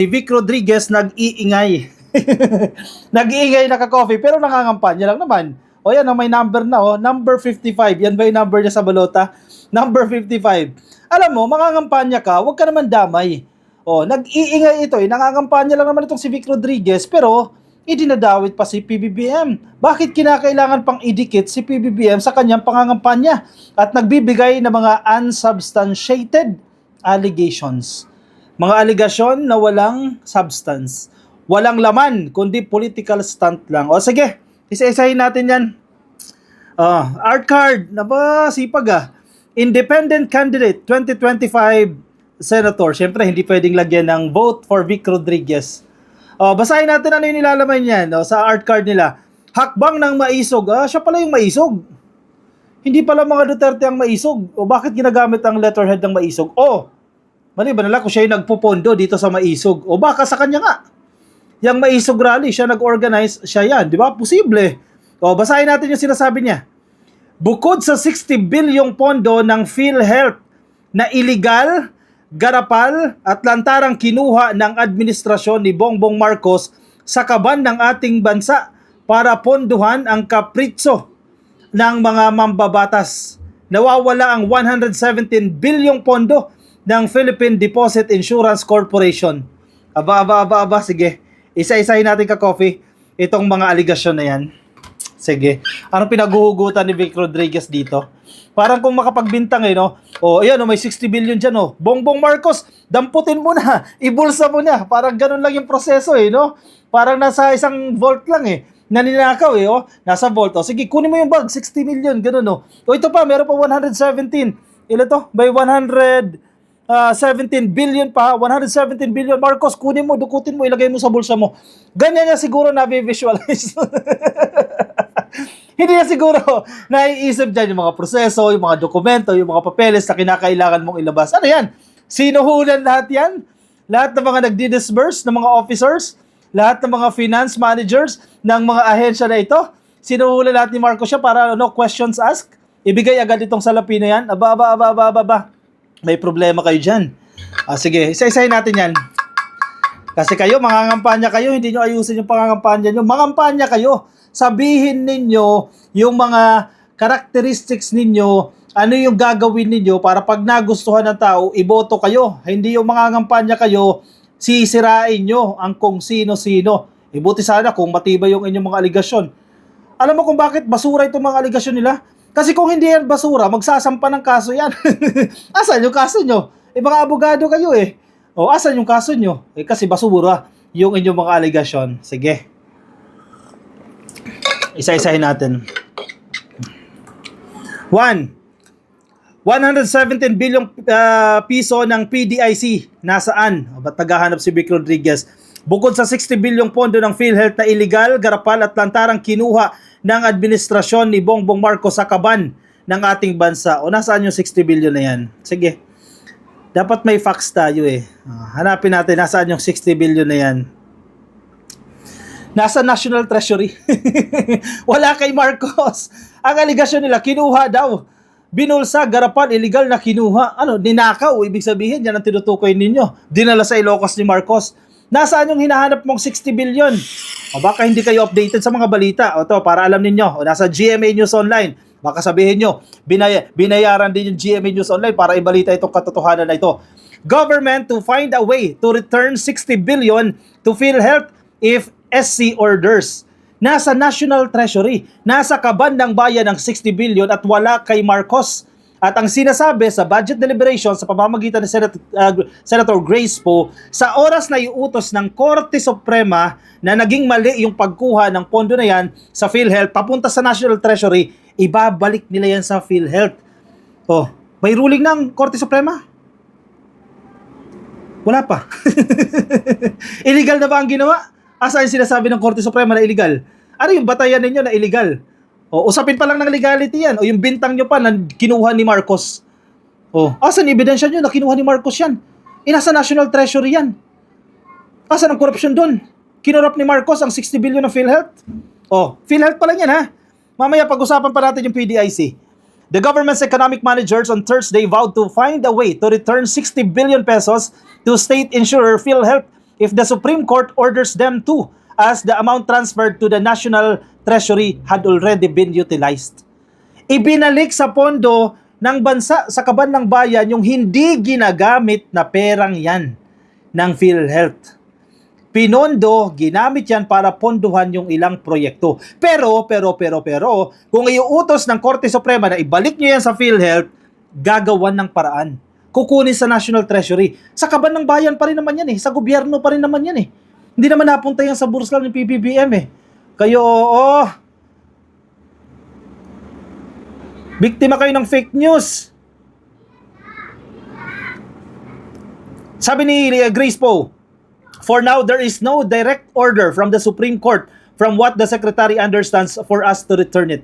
Si Vic Rodriguez nag-iingay. Nag-iingay na ka-coffee pero nangangampanya lang naman. O yan, may number na number 55. Yan ba yung number niya sa balota? Number 55. Alam mo, mangangampanya ka, huwag ka naman damay. Nag-iingay ito nangangampanya lang naman itong si Vic Rodriguez pero idinadawit pa si PBBM. Bakit kinakailangan pang idikit si PBBM sa kanyang pangangampanya at nagbibigay ng mga unsubstantiated allegations? Mga aligasyon na walang substance. Walang laman, kundi political stunt lang. Sige, isa-isahin natin yan. Art card, sipag Independent candidate, 2025 senator. Siyempre, hindi pwedeng lagyan ng vote for Vic Rodriguez. Basahin natin ano yung nilalaman yan sa art card nila. Hakbang ng maisog. Siya pala yung maisog. Hindi pala mga Duterte ang maisog. Bakit ginagamit ang letterhead ng maisog? Mali ba nila kung siya yung nagpupondo dito sa maisog? Baka sa kanya nga. Yung maisog rally, siya nag-organize, siya yan. Di ba? Posible. Basahin natin yung sinasabi niya. Bukod sa 60 bilyong pondo ng PhilHealth na illegal, garapal at lantarang kinuha ng administrasyon ni Bongbong Marcos sa kaban ng ating bansa para ponduhan ang kapritso ng mga mambabatas. Nawawala ang 117 bilyong pondo ng Philippine Deposit Insurance Corporation. Sige. Isa-isahin natin ka-coffee itong mga aligasyon na yan. Sige. Anong pinaghuhugutan ni Vic Rodriguez dito? Parang kung makapagbintang ayan may 60 billion dyan Bongbong Marcos, damputin mo na, ibulsa mo na. Parang ganun lang yung proseso Parang nasa isang vault lang naninakaw nasa vault. Sige, kunin mo yung bag, 60 million, ganun ito pa, meron pa 117. Ilan to? By 117 billion pa, 117 billion. Marcos, kunin mo, dukutin mo, ilagay mo sa bulsa mo. Ganyan niya siguro na-visualize. Hindi niya siguro naiisip dyan yung mga proseso, yung mga dokumento, yung mga papeles na kinakailangan mong ilabas. Ano yan? Sinuhulan lahat yan? Lahat ng mga nagdi-disburse ng mga officers? Lahat ng mga finance managers ng mga ahensya na ito? Sinuhulan lahat ni Marcos siya para questions asked? Ibigay agad itong salapi na yan? May problema kayo dyan. Sige, isa-isahin natin yan. Kasi kayo, mangangampanya kayo, hindi nyo ayusin yung pangangampanya nyo. Mangampanya kayo. Sabihin ninyo yung mga characteristics ninyo, ano yung gagawin ninyo para pag nagustuhan ng tao, iboto kayo. Hindi yung mangangampanya kayo, sisirain nyo ang kung sino-sino. Buti sana kung matibay yung inyong mga aligasyon. Alam mo kung bakit basura itong mga aligasyon nila? Kasi kung hindi yan basura, magsasampa ng kaso yan. Asan yung kaso nyo? Mga abogado kayo asan yung kaso nyo? Kasi basura yung inyong mga aligasyon. Sige. Isa-isahin natin. 117 bilyong piso ng PDIC. Nasaan? Ba't naghahanap si Vic Rodriguez? Bukod sa 60 bilyong pondo ng PhilHealth na illegal, garapal at lantarang kinuha ng administrasyon ni Bongbong Marcos sa kaban ng ating bansa. Nasaan yung 60 billion na yan? Sige. Dapat may facts tayo Hanapin natin nasaan yung 60 billion na yan. Nasa National Treasury. Wala kay Marcos. Ang aligasyon nila, kinuha daw. Binulsa, garapan, illegal na kinuha. Ninakaw, ibig sabihin, yan ang tinutukoy ninyo. Dinala sa Ilocos ni Marcos. Nasaan yung hinahanap mong 60 billion? Baka hindi kayo updated sa mga balita. Para alam ninyo. Nasa GMA News Online. Baka sabihin nyo, binayaran din yung GMA News Online para ibalita itong katotohanan na ito. Government to find a way to return 60 billion to PhilHealth if SC orders. Nasa National Treasury. Nasa kaban ng bayan ng 60 billion at wala kay Marcos. At ang sinasabi sa budget deliberation sa pamamagitan ni Senator Grace Poe, sa oras na iutos ng Korte Suprema na naging mali yung pagkuha ng pondo na yan sa PhilHealth papunta sa National Treasury, ibabalik nila yan sa PhilHealth. May ruling ng Korte Suprema? Wala pa. Illegal na ba ang ginawa? Asa yung sinasabi ng Korte Suprema na illegal? Ano yung batayan ninyo na illegal? Usapin pa lang ng legality yan. Yung bintang nyo pa na kinuha ni Marcos. Asan ebidensya nyo na kinuha ni Marcos yan? Nasa National Treasury yan. Asan ang korupsyon doon? Kinurap ni Marcos ang 60 billion ng PhilHealth? PhilHealth pa lang yan Mamaya pag-usapan pa natin yung PDIC. The government's economic managers on Thursday vowed to find a way to return 60 billion pesos to state insurer PhilHealth if the Supreme Court orders them to, as the amount transferred to the National Treasury had already been utilized. Ibinalik sa pondo ng bansa sa kaban ng bayan yung hindi ginagamit na perang yan ng PhilHealth. Pinondo, ginamit yan para ponduhan yung ilang proyekto. Pero, kung iuutos ng Korte Suprema na ibalik nyo yan sa PhilHealth, gagawan ng paraan. Kukunin sa National Treasury. Sa kaban ng bayan pa rin naman yan eh. Sa gobyerno pa rin naman yan eh. Hindi naman napunta yan sa bursal ng PBBM eh. Kayo, biktima kayo ng fake news. Sabi ni Grace Poe, for now, there is no direct order from the Supreme Court from what the Secretary understands for us to return it.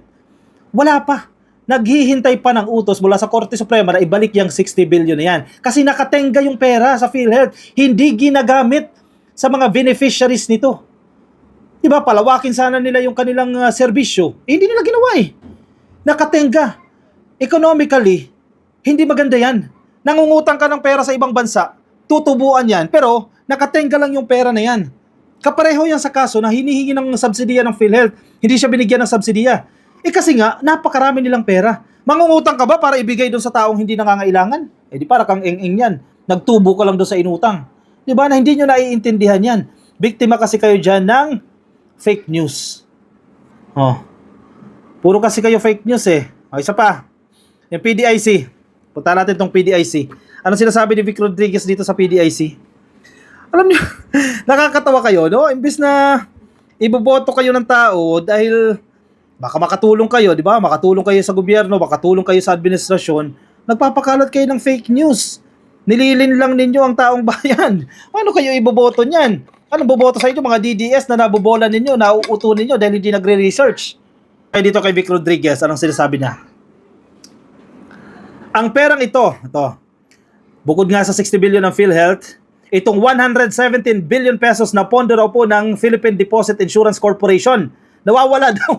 Wala pa. Naghihintay pa ng utos mula sa Korte Suprema na ibalik yung 60 billion na yan. Kasi nakatenga yung pera sa PhilHealth. Hindi ginagamit sa mga beneficiaries nito. Diba, palawakin sana nila yung kanilang serbisyo. Hindi nila ginawa eh. Nakatenga. Economically, hindi maganda yan. Nangungutang ka ng pera sa ibang bansa, tutubuan yan, pero nakatenga lang yung pera na yan. Kapareho yan sa kaso na hinihingi ng subsidiya ng PhilHealth. Hindi siya binigyan ng subsidiya. Kasi nga, napakarami nilang pera. Mangungutang ka ba para ibigay doon sa taong hindi nangangailangan? Di para kang eng-eng yan. Nagtubo ka lang doon sa inutang. Diba na hindi nyo naiintindihan yan. Biktima kasi kayo dyan ng fake news. Puro kasi kayo fake news eh. Isa pa. Yung PDIC. Punta natin tong PDIC. Ano sinasabi ni Vic Rodriguez dito sa PDIC? Alam niyo, nakakatawa kayo, no? Imbis na iboboto kayo ng tao dahil baka makatulong kayo, di ba? Makatulong kayo sa gobyerno, makatulong kayo sa administrasyon, nagpapakalat kayo ng fake news. Nililin lang ninyo ang taong bayan. Paano kayo iboboto niyan? Ano boboto sa inyo? Mga DDS na nabobola ninyo, nauuto ninyo dahil hindi nagre-research. Kaya dito kay Vic Rodriguez, anong sinasabi niya? Ang perang ito, bukod nga sa 60 billion ng PhilHealth, itong 117 billion pesos na pondo raw po ng Philippine Deposit Insurance Corporation, nawawala daw.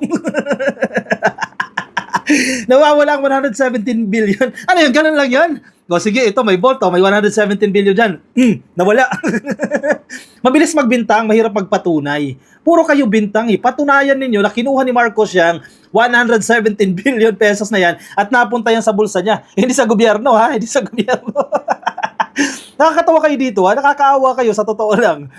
Nawawala ang 117 billion. Ano yun? Ganun lang yan? Sige, ito may vault, may 117 billion dyan. Nawala. Mabilis magbintang, mahirap magpatunay. Puro kayo bintang eh. Patunayan ninyo na kinuha ni Marcos yang 117 billion pesos na yan at napunta yan sa bulsa niya. Hindi sa gobyerno ha, hindi sa gobyerno. Nakakatawa kayo dito ha, nakakaawa kayo sa totoo lang.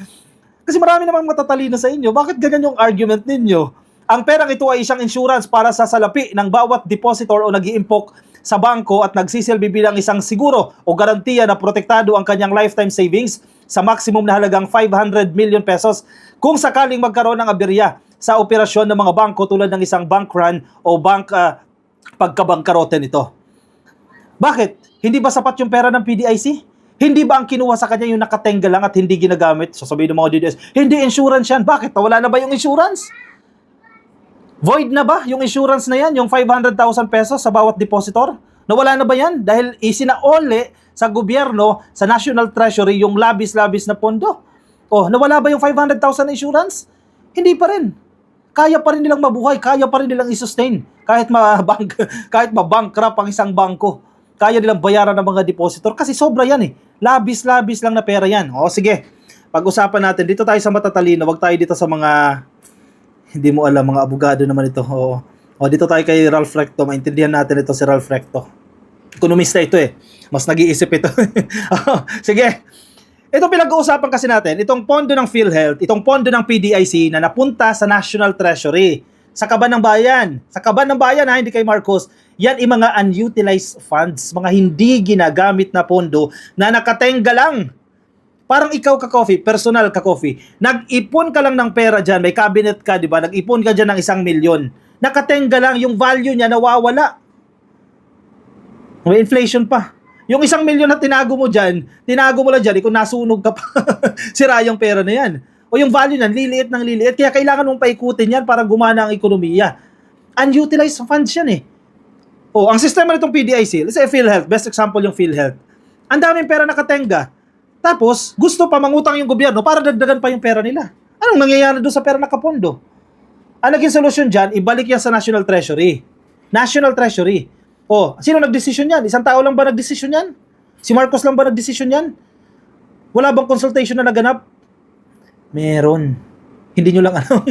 Kasi marami namang matatalino sa inyo. Bakit ganyan yung argument ninyo? Ang perang ito ay isang insurance para sa salapi ng bawat depositor o nag-iimpok sa bangko at nagsisilbi bilang isang siguro o garantiya na protektado ang kanyang lifetime savings sa maximum na halagang 500 million pesos kung sakaling magkaroon ng aberya sa operasyon ng mga bangko tulad ng isang bank run o pagkabangkarote nito. Bakit? Hindi ba sapat yung pera ng PDIC? Hindi ba ang kinuha sa kanya yung nakatenga lang at hindi ginagamit? Sasabihin ng mga DDS, hindi insurance yan. Bakit? Wala na ba yung insurance? Void na ba yung insurance na yan? Yung 500,000 pesos sa bawat depositor? Nawala na ba yan? Dahil isinaole sa gobyerno, sa National Treasury, yung labis-labis na pondo. Nawala ba yung 500,000 na insurance? Hindi pa rin. Kaya pa rin nilang mabuhay, kaya pa rin nilang i-sustain. Kahit ma-bankrupt ang isang bangko. Kaya nilang bayaran ng mga depositor kasi sobra yan eh. Labis-labis lang na pera yan. Sige, pag-usapan natin. Dito tayo sa matatalino, wag tayo dito sa mga hindi mo alam, mga abogado naman ito. Dito tayo kay Ralph Recto. Maintindihan natin ito si Ralph Recto. Ekonomista ito eh. Mas nag-iisip ito. Sige. Ito pinag-uusapan kasi natin, itong pondo ng PhilHealth, itong pondo ng PDIC na napunta sa National Treasury. Sa kaban ng bayan. Sa kaban ng bayan hindi kay Marcos. Yan yung mga unutilized funds, mga hindi ginagamit na pondo na nakatenga lang. Parang ikaw ka-coffee, personal ka-coffee. Nag-ipon ka lang ng pera dyan, may cabinet ka, di ba? Nag-ipon ka dyan ng 1 milyon. Nakatenga lang, yung value niya nawawala. May inflation pa. Yung 1 milyon na tinago mo lang dyan, kung nasunog ka pa, sira yung pera na yan. O yung value niyan, liliit ng liliit. Kaya kailangan mong paikutin yan para gumana ang ekonomiya. Unutilized funds yan eh. Ang sistema nitong PDIC, let's say PhilHealth, best example yung PhilHealth. Ang daming pera nakatenga. Tapos, gusto pa mangutang yung gobyerno para dagdagan pa yung pera nila. Anong nangyayari doon sa pera nakapondo? Ang naging solusyon dyan, ibalik yan sa National Treasury. National Treasury. Sino nagdesisyon yan? Isang tao lang ba nagdesisyon yan? Si Marcos lang ba nagdesisyon yan? Wala bang consultation na naganap? Meron. Hindi nyo lang alam.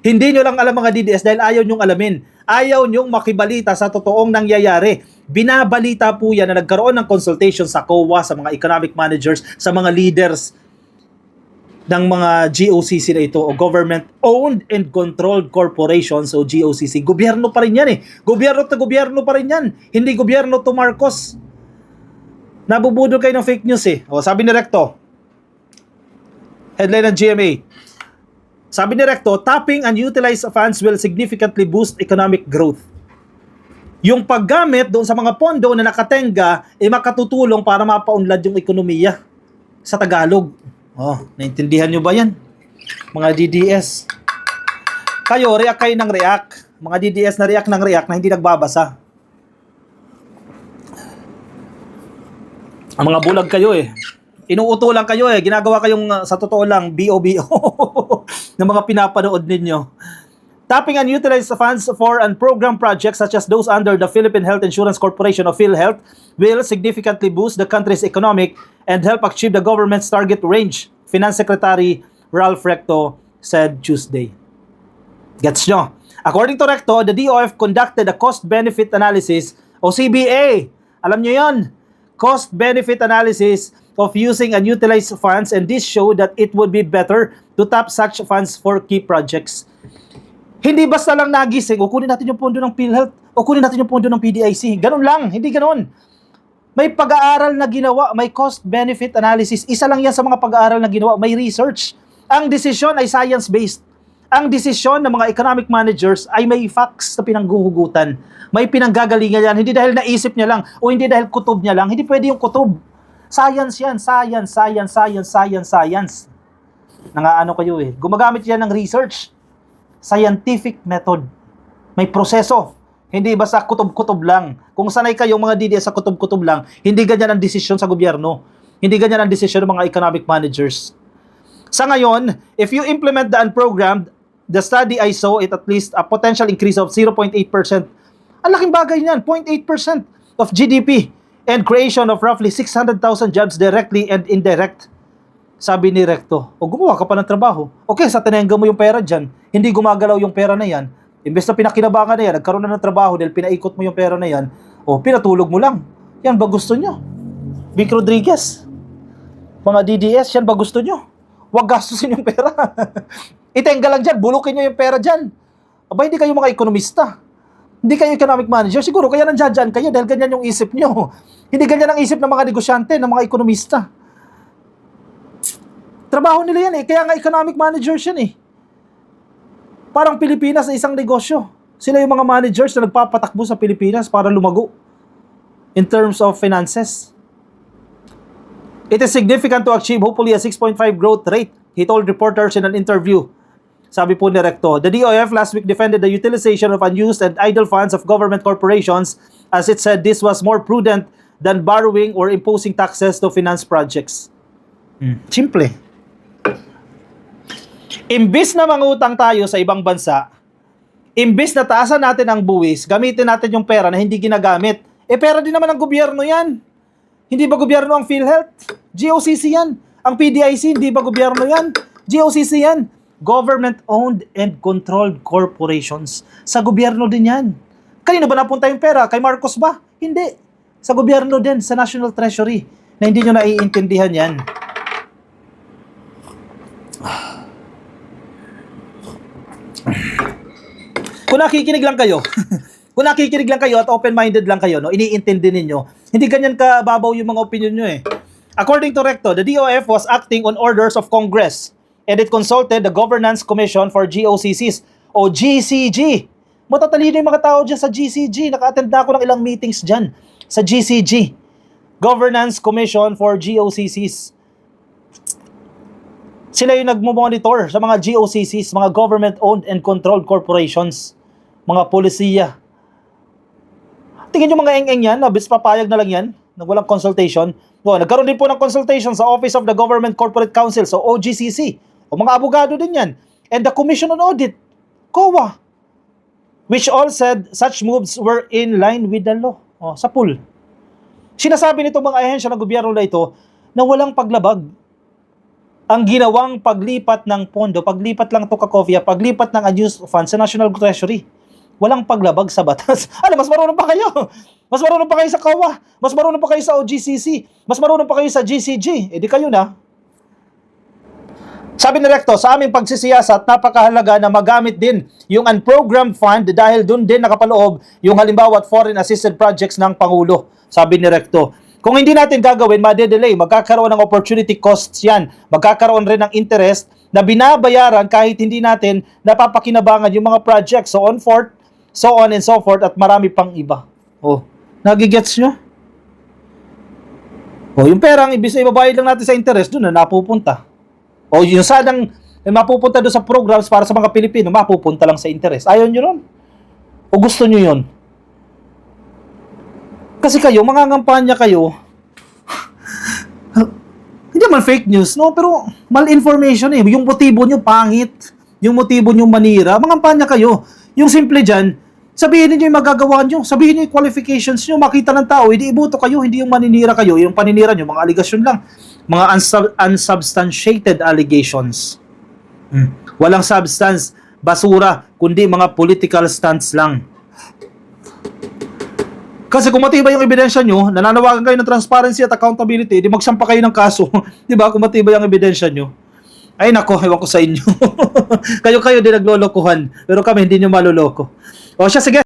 Hindi nyo lang alam mga DDS dahil ayaw nyong alamin. Ayaw nyong makibalita sa totoong nangyayari. Binabalita po yan na nagkaroon ng consultation sa COA, sa mga economic managers, sa mga leaders ng mga GOCC na ito o government-owned and controlled corporations o GOCC. Gobyerno pa rin yan eh. Gobyerno pa rin yan. Hindi gobyerno to Marcos. Nabubudol kayo ng fake news eh. O, sabi ni Recto, headline ng GMA, sabi ni Recto, tapping unutilized funds will significantly boost economic growth. Yung paggamit doon sa mga pondo na nakatenga ay makatutulong para mapaunlad yung ekonomiya sa Tagalog. Oh, naintindihan nyo ba yan? Mga DDS. Kayo, react kayo ng react. Mga DDS na react ng react na hindi nagbabasa. Ang mga bulag kayo eh. Inuuto lang kayo eh. Ginagawa kayong sa totoo lang BOBO ng mga pinapanood ninyo. Tapping unutilized funds for and program projects such as those under the Philippine Health Insurance Corporation of PhilHealth will significantly boost the country's economic and help achieve the government's target range, Finance Secretary Ralph Recto said Tuesday. Gets nyo? According to Recto, the DOF conducted a cost-benefit analysis o CBA. Alam nyo yon? Cost-benefit analysis of using unutilized funds, and this showed that it would be better to tap such funds for key projects. Hindi basta lang nagising, o kunin natin yung pondo ng PhilHealth, o kunin natin yung pondo ng PDIC. Ganun lang, hindi ganun. May pag-aaral na ginawa, may cost-benefit analysis. Isa lang yan sa mga pag-aaral na ginawa, may research. Ang desisyon ay science-based. Ang desisyon ng mga economic managers ay may facts na pinangguhugutan. May pinanggagalingan yan. Hindi dahil naisip niya lang, o hindi dahil kutob niya lang. Hindi pwede yung kutob. Science yan. Science. Nangaano kayo eh. Gumagamit yan ng research. Scientific method. May proseso. Hindi basta kutob-kutob lang. Kung sanay kayong mga DDS sa kutob-kutob lang, hindi ganyan ang desisyon sa gobyerno. Hindi ganyan ang desisyon ng mga economic managers. Sa ngayon, if you implement the unprogrammed, the study I saw it at least a potential increase of 0.8%. Ang laking bagay niyan, 0.8% of GDP and creation of roughly 600,000 jobs directly and indirect. Sabi ni Recto, o gumawa ka pa ng trabaho. Okay, sa tinengga mo yung pera dyan, hindi gumagalaw yung pera na yan. Imbes na pinakinabangan na yan, nagkaroon na ng trabaho dahil pinaikot mo yung pera na yan, o pinatulog mo lang. Yan ba gusto nyo? Vic Rodriguez, mga DDS, yan ba gusto nyo? Huwag gastusin yung pera. Itenga lang dyan, bulukin nyo yung pera dyan. Aba, hindi kayo mga ekonomista. Hindi kayo economic manager. Siguro kaya nandiyan kayo dahil ganyan yung isip nyo. Hindi ganyan ang isip ng mga negosyante, ng mga ekonomista. Trabaho nila yan eh. Kaya nga economic managers yan eh. Parang Pilipinas na isang negosyo. Sila yung mga managers na nagpapatakbo sa Pilipinas para lumago in terms of finances. It is significant to achieve hopefully a 6.5 growth rate, he told reporters in an interview. Sabi po ni Recto, the DOF last week defended the utilization of unused and idle funds of government corporations as it said this was more prudent than borrowing or imposing taxes to finance projects. Simple. Imbis na mangutang tayo sa ibang bansa, imbis na taasan natin ang buwis, gamitin natin yung pera na hindi ginagamit. Pera din naman ng gobyerno yan. Hindi ba gobyerno ang PhilHealth? GOCC yan. Ang PDIC, hindi ba gobyerno yan? GOCC yan. Government-owned and controlled corporations. Sa gobyerno din yan. Kanino ba napunta yung pera? Kay Marcos ba? Hindi. Sa gobyerno din, sa National Treasury, na hindi nyo naiintindihan yan. Kung nakikinig lang kayo, kung nakikinig lang kayo at open-minded lang kayo, no, iniintindi ninyo, hindi ganyan kababaw yung mga opinion nyo eh. According to Recto, the DOF was acting on orders of Congress and it consulted the Governance Commission for GOCCs o GCG. Matatalino yung mga tao dyan sa GCG. Naka-attend na ako ng ilang meetings dyan sa GCG. Governance Commission for GOCCs. Sila yung nagmo-monitor sa mga GOCCs, mga government-owned and controlled corporations, mga polisiya. Tingin nyo mga eng-eng yan, bis papayag na lang yan, nang walang consultation. Nagkaroon din po ng consultation sa Office of the Government Corporate Council, so OGCC, o mga abogado din yan, and the Commission on Audit, COA, which all said such moves were in line with the law. Sa pool. Sinasabi nitong mga ahensya ng gobyerno na ito na walang paglabag. ang ginawang paglipat ng pondo, paglipat lang to Kakofia, paglipat ng unused funds sa National Treasury. Walang paglabag sa batas. Ano, mas marunong pa kayo. Mas marunong pa kayo sa COA. Mas marunong pa kayo sa OGCC. Mas marunong pa kayo sa GCG. Eh di kayo na. Sabi ni Recto, sa aming pagsisiyasat, napakahalaga na magamit din yung unprogrammed fund dahil dun din nakapaloob yung halimbawa at foreign assisted projects ng Pangulo. Sabi ni Recto. Kung hindi natin gagawin, madedelay, magkakaroon ng opportunity costs yan. Magkakaroon rin ng interest na binabayaran kahit hindi natin napapakinabangan yung mga projects. So on and so forth, at marami pang iba. Oh, nagigets nyo? Oh, yung perang ibig ibabayad lang natin sa interest, doon na napupunta. O yung sanang mapupunta doon sa programs para sa mga Pilipino, mapupunta lang sa interest. Ayaw nyo nun? O gusto nyo yun? Kasi kayo, mangangampanya kayo, hindi man fake news, no? Pero malinformation eh. Yung motibo nyo pangit. Yung motibo nyo manira. Mangampanya kayo. Yung simple dyan, sabihin niyo yung magagawa nyo. Sabihin niyo yung qualifications nyo. Makita ng tao, hindi iboto kayo. Hindi yung maninira kayo. Yung paninira nyo, mga aligasyon lang. Mga unsubstantiated allegations. Walang substance, basura, kundi mga political stunts lang. Kasi kung matibay yung ebidensya nyo, nananawagan kayo ng transparency at accountability, di magsampa kayo ng kaso. Di ba? Kung matibay ang ebidensya nyo. Ay nako, ewan ko sa inyo. Kayo din naglolokohan. Pero kami hindi nyo maloloko. O siya, sige.